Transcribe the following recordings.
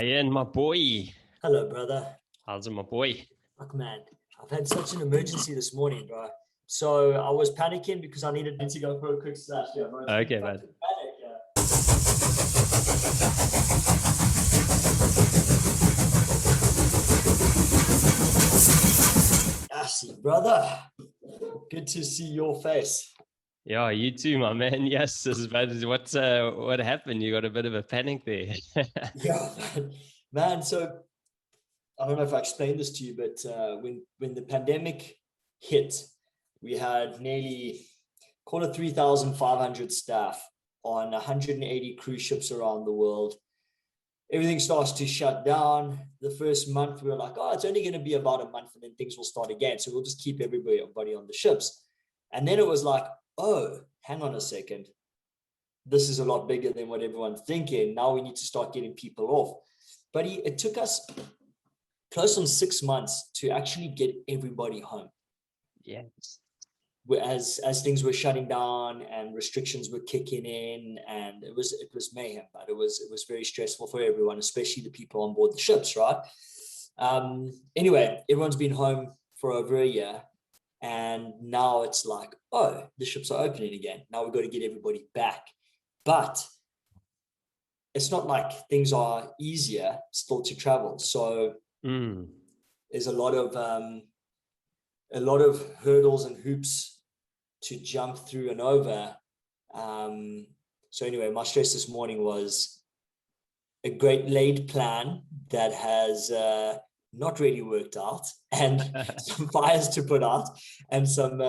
Ian, my boy. Hello, brother. How's it, my boy? Fuck, man. I've had such an emergency this morning, bro. So I was panicking because I needed to go for a quick slash. Yeah, bro. It's been Okay, fucking man. panic, yeah. I see, brother. Good to see your face. Yeah, you too, my man. Yes, this is bad. What happened? You got a bit of a panic there. Yeah, man. So I don't know if I explained this to you, but when the pandemic hit, we had nearly call it 3,500 staff on 180 cruise ships around the world. Everything starts to shut down. The first month, we were like, oh, it's only going to be about a month and then things will start again. So we'll just keep everybody on the ships. And then it was like, oh, hang on a second. This is a lot bigger than what everyone's thinking. Now we need to start getting people off. But it took us close on 6 months to actually get everybody home. Yes. As things were shutting down and restrictions were kicking in, and it was mayhem, but it was very stressful for everyone, especially the people on board the ships, right? Anyway, everyone's been home for over a year, and now it's like, oh, the ships are opening again. Now we've got to get everybody back, but it's not like things are easier still to travel. So there's a lot of hurdles and hoops to jump through and over. So anyway, my stress this morning was a great laid plan that has not really worked out, and some fires to put out, and some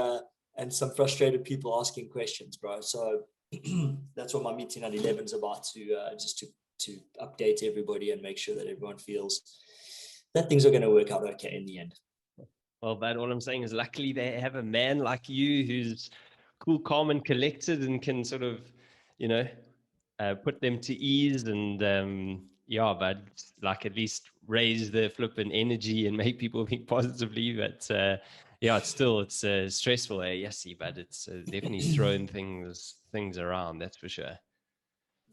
frustrated people asking questions, bro. So that's what my meeting at 11 is about, to update everybody and make sure that everyone feels that things are going to work out okay in the end. Well, but all I'm saying is luckily they have a man like you who's cool, calm, and collected and can sort of, put them to ease and, but like at least raise the flippin' energy and make people think positively. But it's stressful, yes, but it's definitely thrown things around, that's for sure.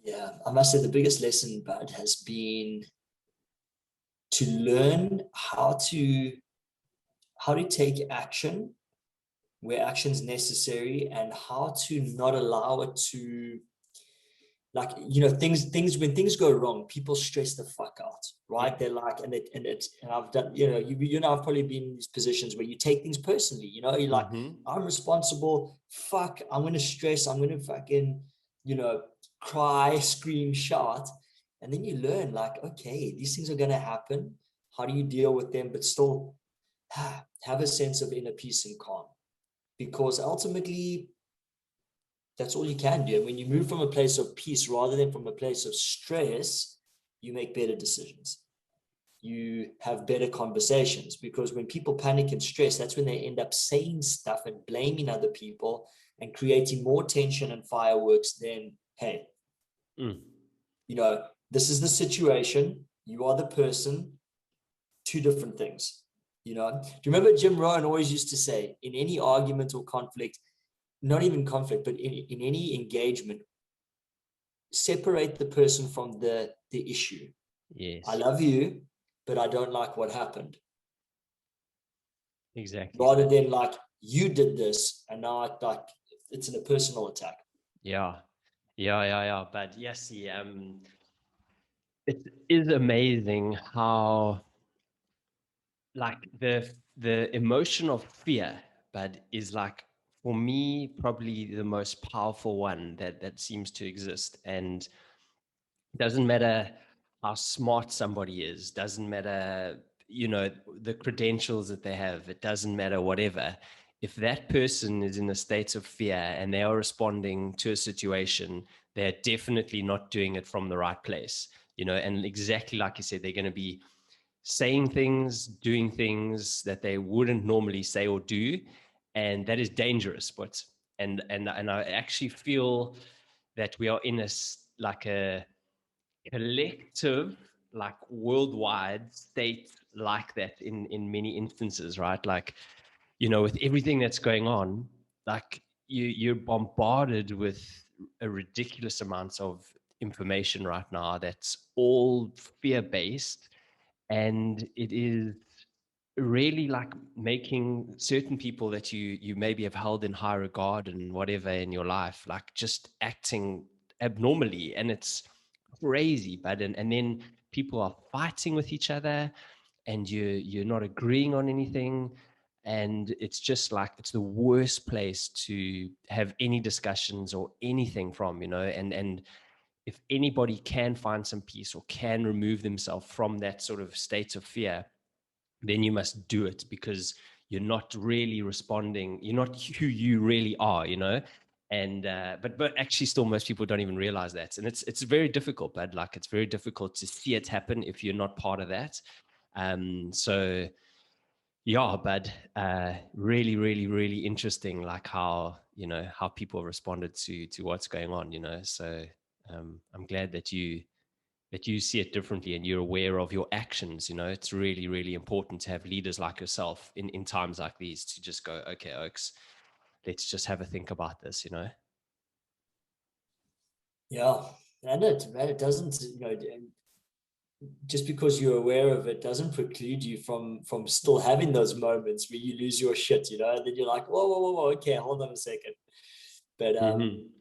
Yeah, I must say the biggest lesson, Bud, has been to learn how to take action where action is necessary, and how to not allow it to, like, things when things go wrong, people stress the fuck out, right? They're like, and I've done, I've probably been in these positions where you take things personally, you're like, I'm responsible, fuck, I'm going to stress, I'm going to fucking, cry, scream, shout. And then you learn, like, okay, these things are going to happen. How do you deal with them, but still have a sense of inner peace and calm? Because ultimately, that's all you can do. And when you move from a place of peace rather than from a place of stress, you make better decisions. You have better conversations, because when people panic and stress, that's when they end up saying stuff and blaming other people and creating more tension and fireworks than, hey, this is the situation. You are the person. Two different things. Do you remember Jim Rohn always used to say, in any argument or conflict, not even conflict, but in any engagement, separate the person from the issue. Yes. I love you, but I don't like what happened. Exactly. Rather than like, you did this, and now it's in a personal attack. Yeah. But yes, it is amazing how, like, the emotion of fear, but is, like, for me, probably the most powerful one that seems to exist. And it doesn't matter how smart somebody is, doesn't matter, the credentials that they have, it doesn't matter, whatever. If that person is in a state of fear and they are responding to a situation, they're definitely not doing it from the right place, and exactly like you said, they're going to be saying things, doing things that they wouldn't normally say or do, and that is dangerous. And I actually feel that we are in a collective, like, worldwide state like that in many instances, right? Like, with everything that's going on, like, you're bombarded with a ridiculous amounts of information right now that's all fear-based, and it is really like making certain people that you maybe have held in high regard and whatever in your life, like just acting abnormally, and it's crazy. But and then people are fighting with each other, and you're not agreeing on anything, and it's just like it's the worst place to have any discussions or anything from, and if anybody can find some peace or can remove themselves from that sort of state of fear, then you must do it, because you're not really responding. You're not who you really are, and but actually still most people don't even realize that, and it's very difficult, but like it's very difficult to see it happen if you're not part of that. So yeah, but really, really, really interesting, like how people responded to what's going on, so I'm glad that you see it differently and you're aware of your actions. It's really, really important to have leaders like yourself in times like these to just go, okay, Oaks, let's just have a think about this. Yeah, and it doesn't, just because you're aware of it doesn't preclude you from still having those moments where you lose your shit, and then you're like, whoa, whoa, whoa, whoa, okay, hold on a second. But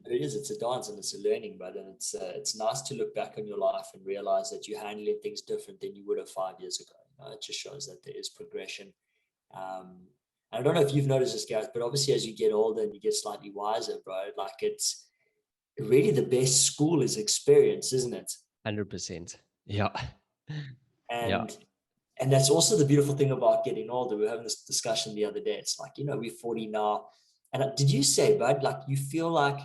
it's a dance and it's a learning, but it's nice to look back on your life and realize that you're handling things different than you would have 5 years ago. It just shows that there is progression. I don't know if you've noticed this, Gareth, but obviously as you get older and you get slightly wiser, bro, like it's really the best school is experience, isn't it? 100%. Yeah. Yeah. And and that's also the beautiful thing about getting older. We were having this discussion the other day. It's like, we're 40 now. And did you say, bud, like you feel like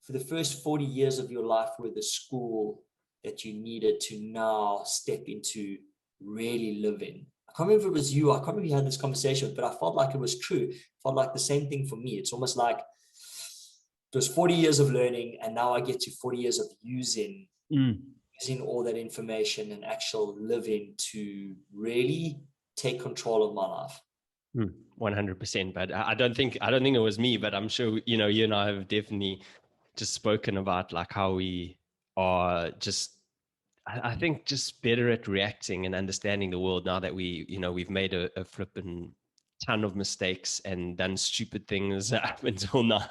for the first 40 years of your life were the school that you needed to now step into really living? I can't remember if it was you. I can't remember if you had this conversation, but I felt like it was true. I felt like the same thing for me. It's almost like it was 40 years of learning, and now I get to 40 years of using all that information and actual living to really take control of my life. 100%. But I don't think it was me, but I'm sure, you and I have definitely just spoken about like how we are just, I think, just better at reacting and understanding the world now that we've made a flippin' ton of mistakes and done stupid things up until now,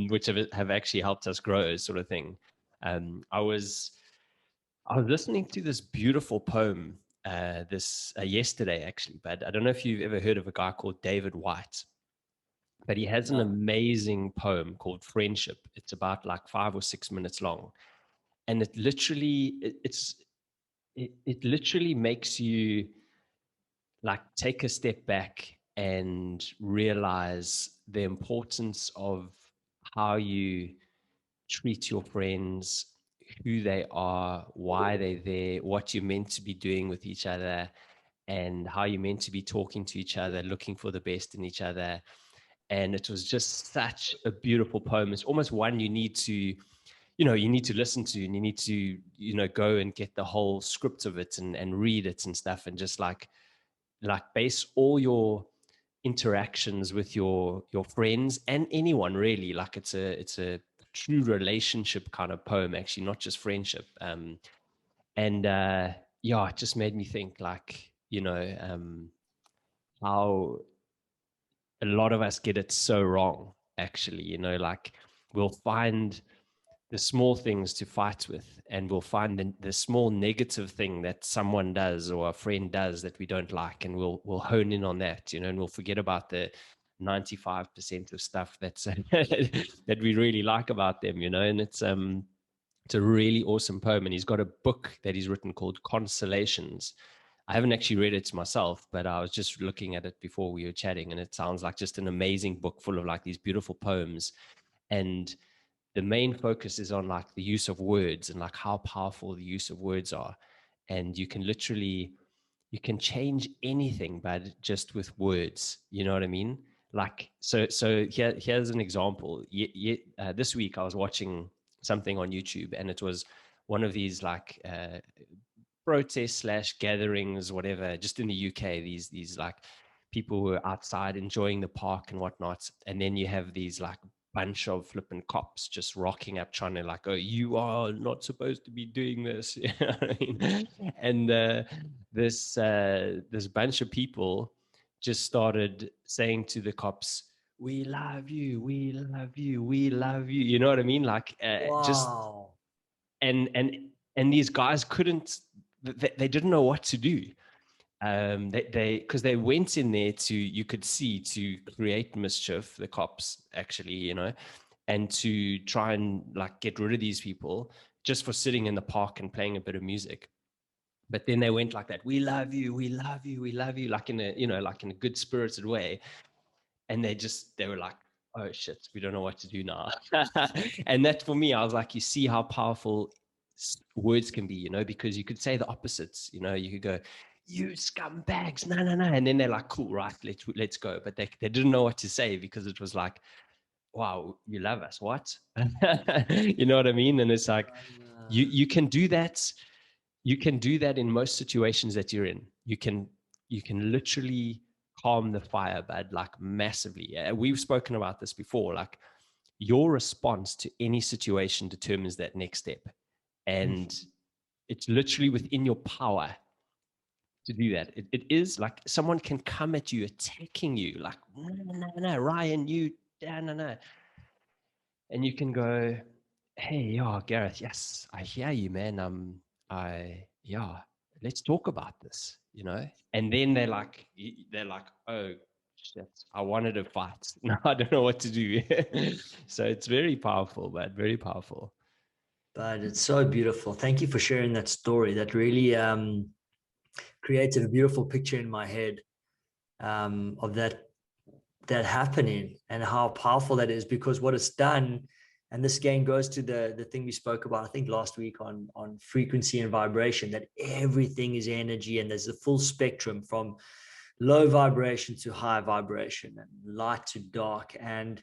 which have actually helped us grow, sort of thing. I was listening to this beautiful poem this yesterday, actually, but I don't know if you've ever heard of a guy called David White, but he has an No. amazing poem called Friendship. It's about like 5 or 6 minutes long, and it literally makes you like take a step back and realize the importance of how you treat your friends, who they are, why they're there, what you're meant to be doing with each other, and how you're meant to be talking to each other, looking for the best in each other. And it was just such a beautiful poem. It's almost one you need to listen to, and you need to go and get the whole script of it and read it and stuff, and just like base all your interactions with your friends and anyone really, like it's a true relationship kind of poem, actually, not just friendship. And yeah, it just made me think, like, how a lot of us get it so wrong, actually. Like, we'll find the small things to fight with, and we'll find the small negative thing that someone does or a friend does that we don't like, and we'll hone in on that, and we'll forget about the 95% of stuff that's that we really like about them, and it's a really awesome poem. And he's got a book that he's written called Consolations. I haven't actually read it myself, but I was just looking at it before we were chatting, and it sounds like just an amazing book full of like these beautiful poems. And the main focus is on like the use of words and like how powerful the use of words are. And you can change anything, but just with words, you know what I mean? Like, so here's an example. This week I was watching something on YouTube, and it was one of these like protests slash gatherings, whatever, just in the UK, these like people who are outside enjoying the park and whatnot. And then you have these like bunch of flipping cops just rocking up, trying to like, oh, you are not supposed to be doing this. You know what I mean? And this bunch of people just started saying to the cops, "We love you, we love you, we love you." You know what I mean? Like, just Wow. and these guys couldn't. They didn't know what to do. They because they went in there to, you could see, to create mischief, the cops actually, you know, and to try and like get rid of these people just for sitting in the park and playing a bit of music. But then they went like that, "We love you, we love you, we love you," like in a, you know, like in a good spirited way. And they were like, "Oh shit, we don't know what to do now." And that, for me, I was like, you see how powerful words can be, you know, because you could say the opposites, you know, you could go, "You scumbags, no, no, no," and then they're like, "Cool, right, let's go." But they didn't know what to say, because it was like, "Wow, you love us, what?" You know what I mean? And it's like, you can do that. You can do that in most situations that you're in. You can literally calm the fire, bud, like massively. We've spoken about this before. Like, your response to any situation determines that next step, and it's literally within your power to do that. It is like someone can come at you, attacking you, like, "No, no, no, no, Ryan, you, no, no, no," and you can go, "Hey, yeah, Gareth, yes, I hear you, man. Yeah, let's talk about this, you know." And then they're like, "Oh shit, I wanted to fight. Now I don't know what to do." So it's very powerful, but very powerful. But it's so beautiful. Thank you for sharing that story. That really created a beautiful picture in my head of that happening and how powerful that is, because what it's done, and this again goes to the thing we spoke about, I think last week, on frequency and vibration, that everything is energy, and there's a full spectrum from low vibration to high vibration and light to dark. And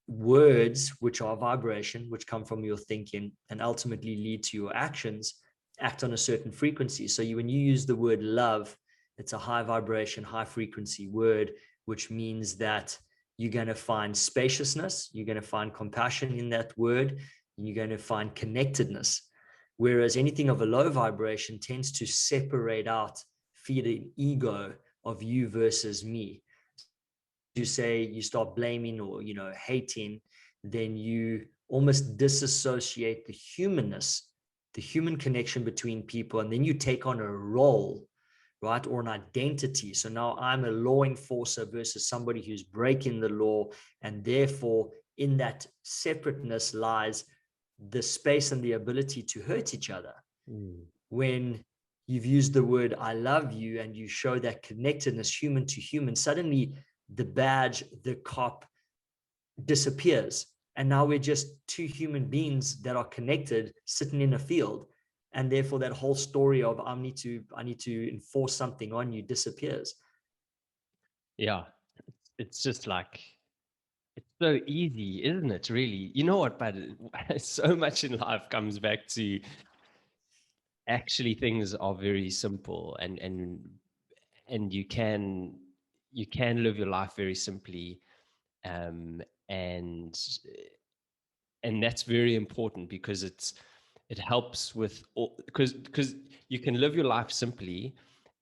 words, which are vibration, which come from your thinking and ultimately lead to your actions, act on a certain frequency. So when you use the word love, it's a high vibration, high frequency word, which means that you're going to find spaciousness, you're going to find compassion in that word, and you're going to find connectedness. Whereas anything of a low vibration tends to separate out, feed an ego of you versus me. You say you start blaming or hating, then you almost disassociate the humanness, the human connection between people, and then you take on a role, right, or an identity. So now I'm a law enforcer versus somebody who's breaking the law, and therefore in that separateness lies the space and the ability to hurt each other. When you've used the word "I love you" and you show that connectedness, human to human, suddenly the badge, the cop, disappears. And now we're just two human beings that are connected, sitting in a field. And therefore that whole story of I need to enforce something on you disappears. Yeah, it's just like, it's so easy, isn't it? Really, you know what? But so much in life comes back to, actually, things are very simple, and you can live your life very simply, um, and and that's very important, because it helps with all, because you can live your life simply.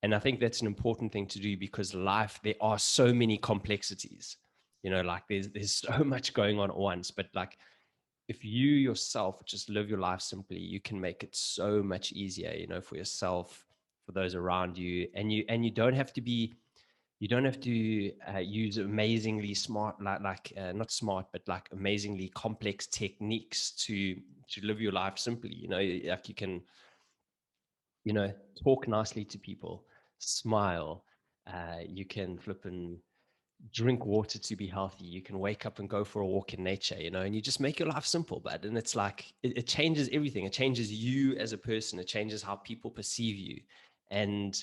And I think that's an important thing to do, because life, there are so many complexities, you know, like there's so much going on at once. But like, if you yourself just live your life simply, you can make it so much easier, you know, for yourself, for those around you. And you don't have to be, you don't have to use amazingly smart, not smart, but like amazingly complex techniques to live your life simply. You know, like you can, you know, talk nicely to people, smile. You can flip and drink water to be healthy. You can wake up and go for a walk in nature, you know, and you just make your life simple, bud. And it's like, it changes everything. It changes you as a person. It changes how people perceive you. And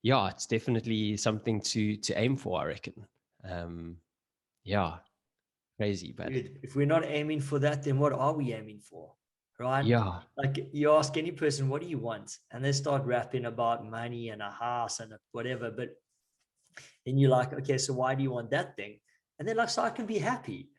yeah, it's definitely something to aim for, I reckon. Um, yeah, crazy, but Dude, if we're not aiming for that, then what are we aiming for? Right? yeah, Like you ask any person, what do you want? And they start rapping about money and a house and whatever. But then you're like, okay, so why do you want that thing? And they're like, so I can be happy.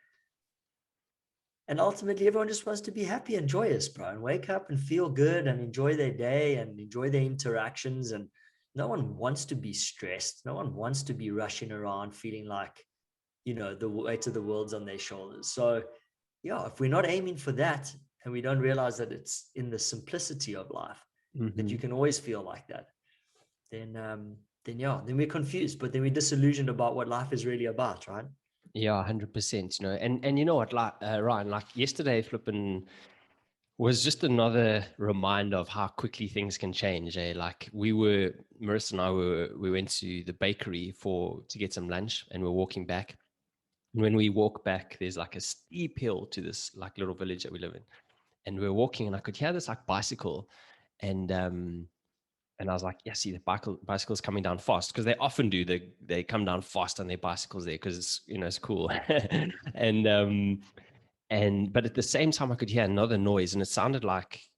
And ultimately, everyone just wants to be happy and joyous, bro, and wake up and feel good and enjoy their day and enjoy their interactions. And no one wants to be stressed. No one wants to be rushing around feeling like, the weight of the world's on their shoulders. So, yeah, if we're not aiming for that and we don't realize that it's in the simplicity of life that you can always feel like that, then we're confused, but then we're disillusioned about what life is really about, right? Yeah, 100%. And you know what, like Ryan, like yesterday, Flippin was just another reminder of how quickly things can change. Like Marissa and I we went to the bakery to get some lunch, and we're walking back. And when we walk back, there's like a steep hill to this like little village that we live in. And we're walking, and I could hear this like bicycle, and I was like, yeah, see the bicycle's coming down fast, because they often do. They come down fast on their bicycles there because it's cool. and but at the same time I could hear another noise, and it sounded like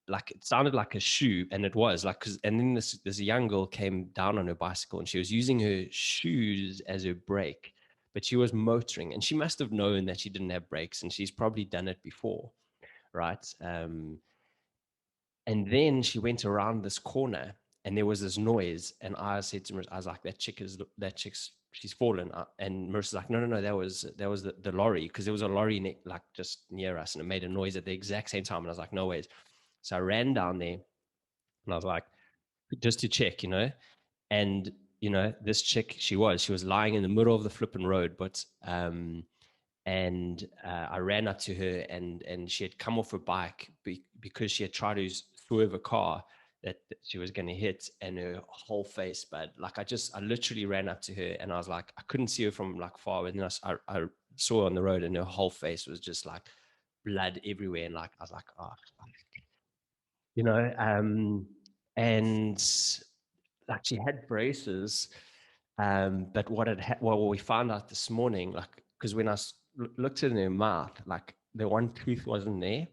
a shoe, and it was like, cause, and then this young girl came down on her bicycle, and she was using her shoes as her brake, but she was motoring, and she must have known that she didn't have brakes, and she's probably done it before, right? And then she went around this corner, and there was this noise, and I said to Marissa, I was like, that chick's she's fallen. And Marissa's like, no, no, no, that was the lorry, because there was a lorry like just near us, and it made a noise at the exact same time. And I was like, no ways. So I ran down there, and I was like, just to check, and this chick, she was lying in the middle of the flipping road, but and I ran up to her, and she had come off her bike because she had tried to swerve a car that she was going to hit, and her whole face, but like I literally ran up to her, and I was like, I couldn't see her from like far, and then I saw her on the road, and her whole face was just like blood everywhere, and like I was like, oh, you know, and like she had braces, but what we found out this morning, like, because when I looked in her mouth, like the one tooth wasn't there,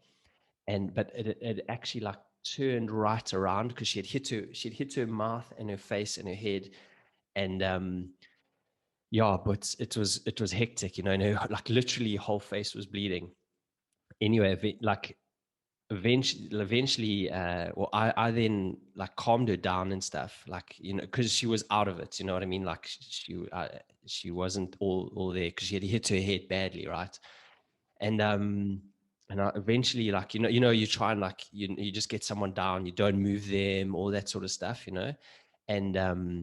and but it actually like turned right around, because she'd hit her mouth and her face and her head, and yeah, but it was hectic, and her like literally whole face was bleeding. Anyway, like eventually well, I then like calmed her down and stuff, like, because she was out of it, you know what I mean, like she wasn't all there, because she had hit her head badly, right? And I eventually, like, you try and like you just get someone down, you don't move them, all that sort of stuff, and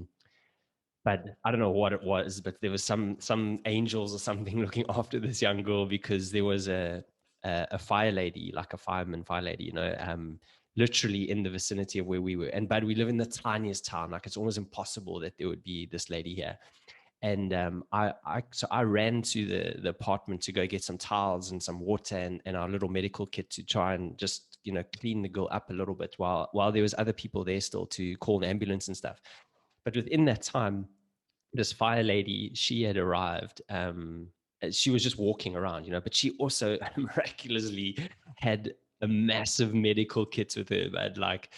but I don't know what it was, but there was some angels or something looking after this young girl, because there was a fire lady, like a fire lady, literally in the vicinity of where we were. But we live in the tiniest town, like it's almost impossible that there would be this lady here. And I ran to the apartment to go get some towels and some water and our little medical kit, to try and just clean the girl up a little bit, while there was other people there still to call an ambulance and stuff. But within that time, this fire lady, she had arrived. She was just walking around, but she also miraculously had a massive medical kit with her, but like,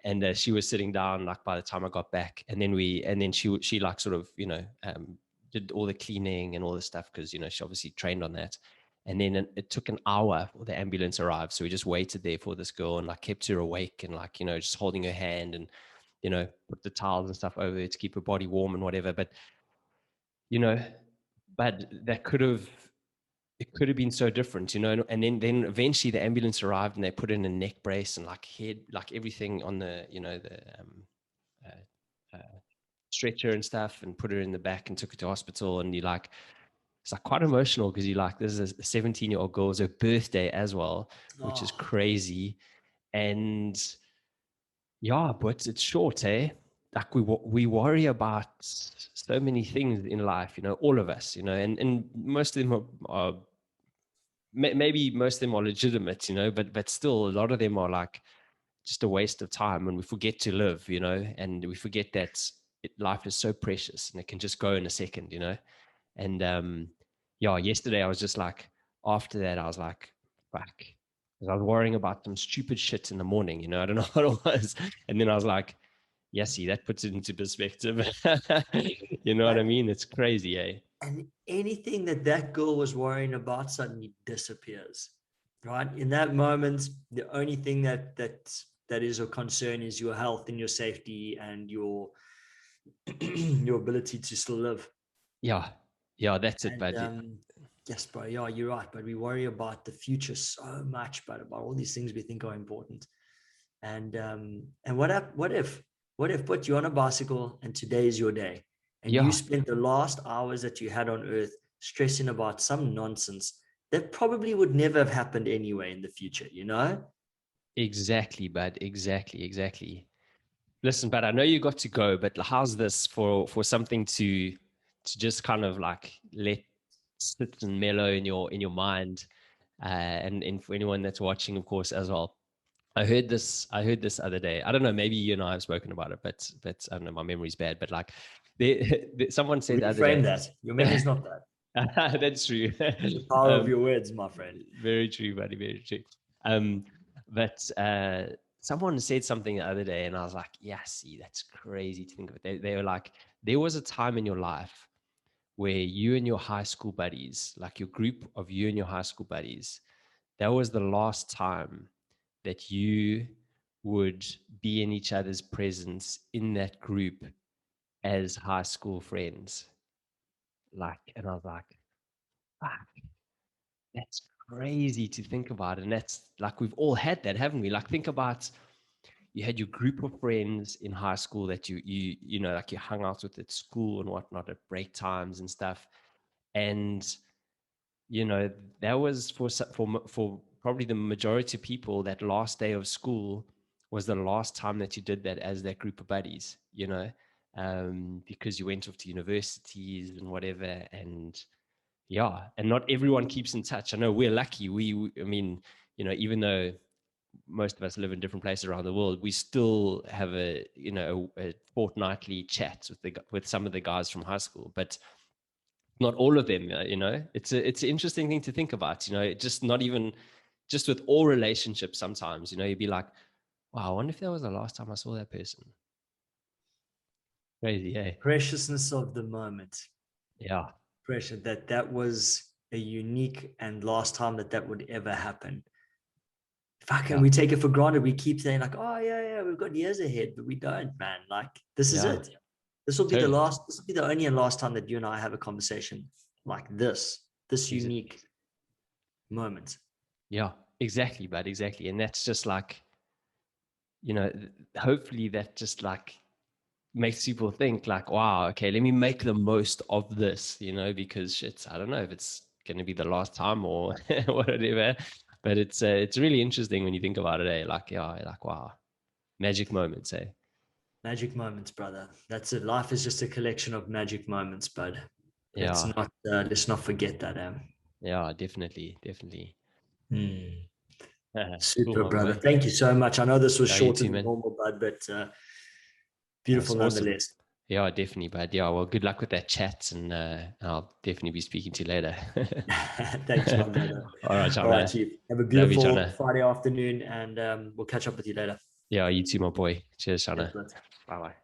and she was sitting down like by the time I got back, and then she like sort of did all the cleaning and all the stuff, because she obviously trained on that. And then it took an hour for the ambulance arrived, so we just waited there for this girl, and like kept her awake, and like just holding her hand, and put the towels and stuff over her to keep her body warm and whatever. But you know, but that could have been so different, and then eventually the ambulance arrived, and they put in a neck brace and like head, like everything on the uh, stretcher and stuff, and put her in the back and took her to hospital. And it's like quite emotional, because this is a 17-year-old girl's her birthday as well, which is Oh, crazy. And yeah, but it's short, eh? Like we worry about so many things in life, all of us, and most of them are maybe most of them are legitimate, but still a lot of them are like just a waste of time, and we forget to live, and we forget that life is so precious, and it can just go in a second, and yeah, yesterday I was just like, after that I was like, fuck, because I was worrying about some stupid shit in the morning, I don't know what it was, and then I was like, yeah, see, that puts it into perspective. You know what I but mean? It's crazy, eh? and anything that girl was worrying about suddenly disappears. right? In that moment, the only thing that is a concern is your health and your safety and your your ability to still live. Yeah. Yeah, that's it, bud. And yes, bro, yeah, you're right. But we worry about the future so much, but about all these things we think are important. And what if put you on a bicycle and today is your day, and you Yeah, spent the last hours that you had on earth stressing about some nonsense that probably would never have happened anyway in the future, you know? exactly, bud. Exactly. Listen, but I know you got to go, but how's this for something to just kind of like let sit and mellow in your mind, and for anyone that's watching, of course, as well. I heard this other day. I don't know, maybe you and I have spoken about it, but I don't know, my memory's bad. But like, someone said the other Reframe day. that. Your memory's not bad. That's true. The power of your words, my friend. Very true, buddy. Very true. Um, but someone said something the other day, and I was like, "Yeah, see, that's crazy to think of it." They were like, "There was a time in your life where you and your high school buddies, like your group of you and your high school buddies, that was the last time that you would be in each other's presence in that group as high school friends." Like, and I was like, "Fuck, that's crazy to think about." And that's like, we've all had that, haven't we? Like, think about, you had your group of friends in high school that you know, like you hung out with at school and whatnot at break times and stuff. And, you know, that was for probably the majority of people, that last day of school was the last time that you did that as that group of buddies, you know, because you went off to universities and whatever. And yeah, and not everyone keeps in touch. I know we're lucky. I mean, you know, even though most of us live in different places around the world, we still have a fortnightly chat with some of the guys from high school, but not all of them. You know, it's an interesting thing to think about. You know, just not even just with all relationships. Sometimes, you know, you'd be like, wow, I wonder if that was the last time I saw that person. Crazy, hey? Preciousness of the moment. Yeah, Pressure that was a unique and last time that would ever happen. Fuck, and yeah, we take it for granted. We keep saying like, oh yeah, we've got years ahead, but we don't, man. Like, this is yeah, it. This will be the totally. last. This will be the only and last time that you and I have a conversation like this Ex- unique moment. Yeah, exactly, but exactly. And that's just like, you know, hopefully that just like makes people think like, wow, okay, let me make the most of this, you know, because shit, I don't know if it's going to be the last time or whatever, but it's really interesting when you think about it, eh? Like, yeah, like, wow, magic moments, eh? Magic moments, brother. That's it. Life is just a collection of magic moments, bud. Yeah, Let's not forget that. yeah, definitely. Hmm. Cool, Super, my brother. boy. Thank you so much. I know this was Yeah, you shorter too, than man. normal, bud, but That's beautiful awesome. nonetheless. Yeah, definitely, bud. Yeah, well, good luck with that chat, and I'll definitely be speaking to you later. Thanks, my brother. All right, All right, Chana. Chief. Have a Love you, beautiful Chana. Friday afternoon, and we'll catch up with you later. Yeah, you too, my boy. Cheers, Cheers, Shana. bud. Bye bye.